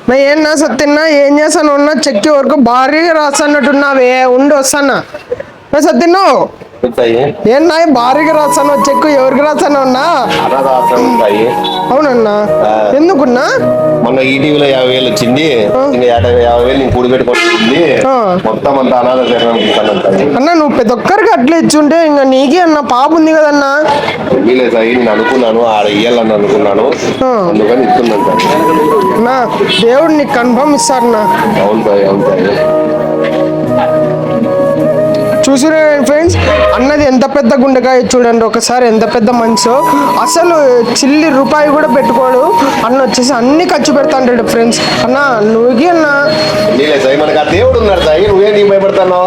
నా ఏనా సత్యన్నా ఏం చేస్తాను ఉన్నా చెక్కి వరకు భారీగా రాస్తున్నట్టున్నావే ఉండి వస్తానా సత్యను ఏనా భారీగా రాస్తాను చెక్కు ఎవరికి రాస్తాను అన్నా అవునన్నా ఎందుకున్నా మొన్న ఈటీవీలో 50,000 వచ్చింది ఇంకా 50,000 నేను కూడి పెట్టుకుంటుంది మొత్తం అంతా అనాథ అన్న నువ్వు ప్రతి ఒక్కరికి అట్లా ఇచ్చుంటే ఇంకా నీకే అన్న పాప ఉంది కదన్నా వీలే సాయి నేను అనుకున్నాను ఆడ ఇయ్యాలని అనుకున్నాను అందుకని ఇస్తున్నాను సార్ నా దేవుడు నీకు కన్ఫర్మ్ ఇస్తారన్నా అవును సాయి అవును సాయి చూసిరే ఫ్రెండ్స్ అన్నది ఎంత పెద్ద గుండెకాయ చూడండి ఒకసారి ఎంత పెద్ద మనసు అసలు చిల్లి రూపాయి కూడా పెట్టుకోడు అన్న వచ్చేసి అన్ని ఖర్చు పెడతా అంటాడు ఫ్రెండ్స్ అన్న నువ్వుకి అన్న సాయి మనకు ఆ దేవుడు ఉన్నాడు సాయి నువ్వే నీకు భయపడతావు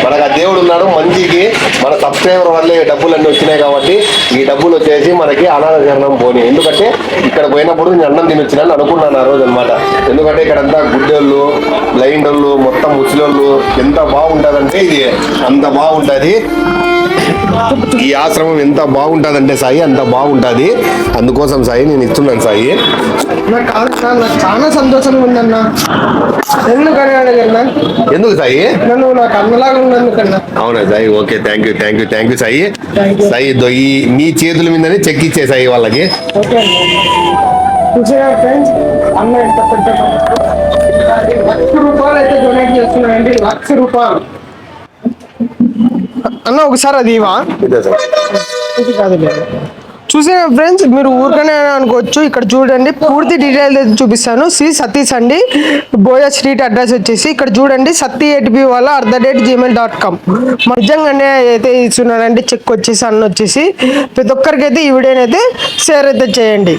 మనకు ఆ దేవుడు ఉన్నాడు మంచికి మన సబ్స్క్రైబర్ వల్లే డబ్బులు అన్నీ వచ్చినాయి కాబట్టి ఈ డబ్బులు వచ్చేసి మనకి అనాథ శరణం పోనీ ఎందుకంటే ఇక్కడ పోయినప్పుడు నేను అన్నం తినొచ్చినాను అనుకున్నాను ఆ రోజు అనమాట ఎందుకంటే ఇక్కడంతా గుడ్డోళ్ళు బ్లైండ్ వాళ్ళు మొత్తం ముసలోళ్ళు ఎంత బాగుంటుందంటే ఇది అంత బాగుంటది ఈ ఆశ్రమం ఎంత బాగుంటదంటే సాయి అంత బాగుంటది అందుకోసం సాయి నేను ఇస్తున్నాను సాయి నాకు చాలా సంతోషంగా ఉందన్నా ఎందుకు సాయి నువ్వు నాకు అన్నలాగా ఉన్నందుకన్నా అవునా Sai okay thank you Sai Sai ఈ నీ చేతుల మీదనే చెక్ ఇచ్చే సాయి వాళ్ళకి ఫ్రెండ్స్ అన్న ఎంత పెద్ద ₹1,00,000 అయితే డొనేట్ చేస్తున్నానండి ₹1,00,000 అన్న ఒకసారి అది ఇవా ఇది కాదు చూసే ఫ్రెండ్స్ మీరు ఊరికనే అనుకోవచ్చు ఇక్కడ చూడండి పూర్తి డీటెయిల్ చూపిస్తాను సి సతీష్ అండి బోయా స్ట్రీట్ అడ్రస్ వచ్చేసి ఇక్కడ చూడండి satti@gmail.com నిజంగానే అయితే ఇస్తున్నారండి చెక్ వచ్చేసి అన్న వచ్చేసి ప్రతి ఒక్కరికైతే ఈ వీడియోని అయితే షేర్ అయితే చేయండి